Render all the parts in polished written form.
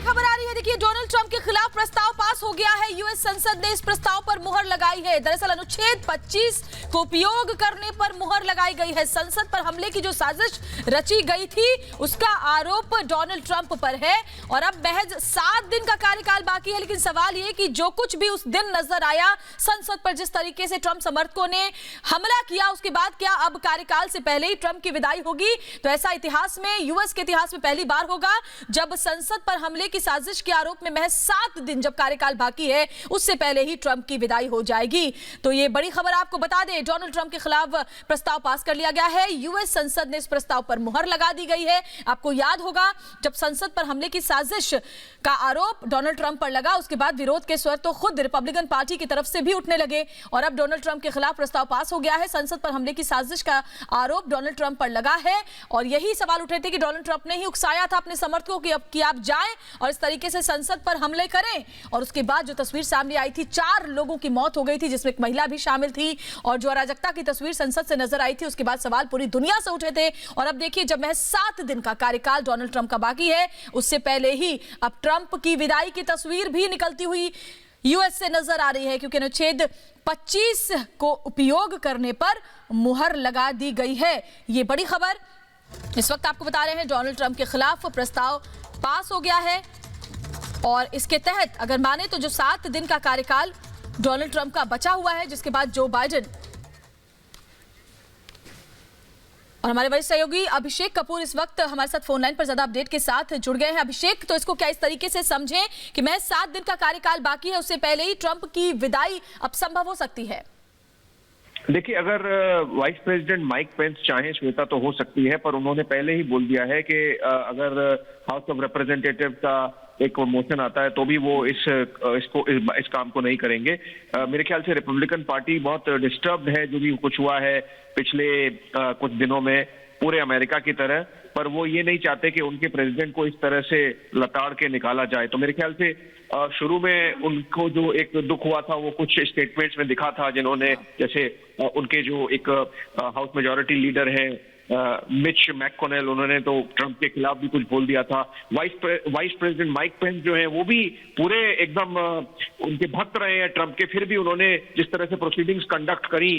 खबर आ रही है। देखिए, डोनाल्ड ट्रंप के खिलाफ प्रस्ताव पास हो गया है। यूएस संसद ने इस प्रस्ताव पर मुहर लगाई है। दरअसल अनुच्छेद 25 को उपयोग करने पर मुहर लगाई गई है। संसद पर हमले की जो साजिश रची गई थी उसका आरोप डोनाल्ड ट्रंप पर है और अब महज 7 दिन का कार्यकाल बाकी है। लेकिन सवाल यह कि जो कुछ भी उस दिन नजर आया संसद पर, जिस तरीके से ट्रंप समर्थकों ने हमला किया, उसके बाद क्या अब कार्यकाल से पहले ही ट्रंप की विदाई होगी? तो ऐसा इतिहास में, यूएस के इतिहास में पहली बार होगा जब संसद पर हमले की साजिश के आरोप में महज 7 दिन जब कार्यकाल बाकी है उससे पहले ही ट्रंप की विदाई हो जाएगी। तो ये बड़ी खबर आपको बता दें, डोनाल्ड ट्रंप के खिलाफ प्रस्ताव पास कर लिया गया है। यूएस संसद ने इस प्रस्ताव पर मुहर लगा दी गई है। आपको याद होगा जब संसद पर हमले की साजिश का आरोप डोनाल्ड ट्रंप पर लगा, उसके बाद विरोध के स्वर तो खुद रिपब्लिकन पार्टी की तरफ से भी उठने लगे और अब डोनाल्ड ट्रंप के खिलाफ प्रस्ताव पास हो गया है। संसद पर हमले की साजिश का आरोप डोनाल्ड ट्रंप पर लगा है और यही सवाल उठे थे कि डोनाल्ड ट्रंप ने ही उकसाया था अपने समर्थकों कि आप जाएं और इस तरीके से संसद पर हमले करें। और उसके बाद जो तस्वीर सामने आई थी, 4 लोगों की मौत हो गई थी जिसमें एक महिला भी शामिल थी और जो अराजकता की तस्वीर संसद से नजर आई थी, उसके बाद सवाल पूरी दुनिया से उठे थे। और अब देखिए, जब महज 7 दिन का कार्यकाल डोनाल्ड ट्रंप का बाकी है, उससे पहले ही अब ट्रंप की विदाई की तस्वीर भी निकलती हुई यूएस से नजर आ रही है, क्योंकि अनुच्छेद 25 को उपयोग करने पर मुहर लगा दी गई है। ये बड़ी खबर इस वक्त आपको बता रहे हैं। डोनाल्ड ट्रंप के खिलाफ प्रस्ताव पास हो गया है और इसके तहत अगर माने तो जो 7 दिन का कार्यकाल डोनाल्ड ट्रंप का बचा हुआ है, जिसके बाद जो बाइडेन और हमारे वरिष्ठ सहयोगी अभिषेक कपूर इस वक्त हमारे साथ फोन लाइन पर ज्यादा अपडेट के साथ जुड़ गए हैं। अभिषेक, तो इसको क्या इस तरीके से समझें कि महज 7 दिन का कार्यकाल बाकी है, उससे पहले ही ट्रंप की विदाई अब संभव हो सकती है? देखिए, अगर वाइस प्रेसिडेंट माइक पेंस चाहें श्वेता तो हो सकती है, पर उन्होंने पहले ही बोल दिया है कि अगर हाउस ऑफ रिप्रेजेंटेटिव का एक मोशन आता है तो भी वो इस काम को नहीं करेंगे। मेरे ख्याल से रिपब्लिकन पार्टी बहुत डिस्टर्ब्ड है जो भी कुछ हुआ है पिछले कुछ दिनों में पूरे अमेरिका की तरह, पर वो ये नहीं चाहते कि उनके प्रेसिडेंट को इस तरह से लताड़ के निकाला जाए। तो मेरे ख्याल से शुरू में उनको जो एक दुख हुआ था वो कुछ स्टेटमेंट्स में दिखा था, जिन्होंने जैसे उनके जो एक हाउस मेजॉरिटी लीडर है मिच मैककॉनेल, उन्होंने तो ट्रंप के खिलाफ भी कुछ बोल दिया था। वाइस प्रेसिडेंट माइक पेंस जो है वो भी पूरे एकदम उनके भक्त रहे हैं ट्रंप के, फिर भी उन्होंने जिस तरह से प्रोसीडिंग्स कंडक्ट करी,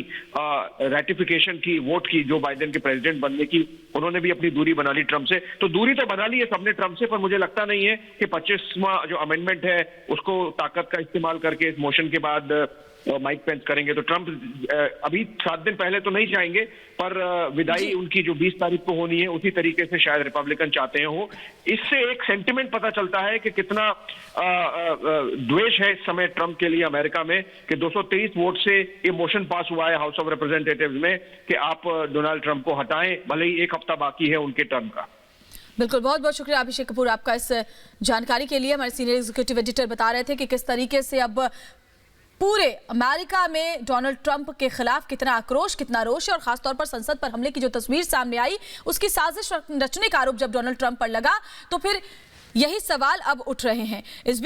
रेटिफिकेशन की, वोट की जो बाइडेन के प्रेसिडेंट बनने की, उन्होंने भी अपनी दूरी बना ली ट्रंप से। तो दूरी तो बना ली है सबने ट्रंप से, पर मुझे लगता नहीं है कि 25वां जो अमेंडमेंट है उसको ताकत का इस्तेमाल करके इस मोशन के बाद माइक पेंस करेंगे। तो ट्रंप अभी 7 दिन पहले तो नहीं जाएंगे, पर विदाई उनकी जो 20 तारीख को होनी है उसी तरीके से शायद रिपब्लिकन चाहते हैं हो। इससे एक सेंटिमेंट पता चलता है कि कितना द्वेष है इस समय ट्रंप के लिए अमेरिका में, कि 223 वोट से ये मोशन पास हुआ है हाउस ऑफ रिप्रेजेंटेटिव्स में कि आप डोनाल्ड ट्रंप को हटाएं, भले ही 1 हफ्ता बाकी है उनके टर्म का। बिल्कुल, बहुत बहुत शुक्रिया अभिषेक कपूर आपका इस जानकारी के लिए। हमारे सीनियर एग्जीक्यूटिव एडिटर बता रहे थे कि किस तरीके से अब पूरे अमेरिका में डोनाल्ड ट्रंप के खिलाफ कितना आक्रोश, कितना रोष है और खासतौर पर संसद पर हमले की जो तस्वीर सामने आई, उसकी साजिश रचने का आरोप जब डोनाल्ड ट्रंप पर लगा तो फिर यही सवाल अब उठ रहे हैं। इस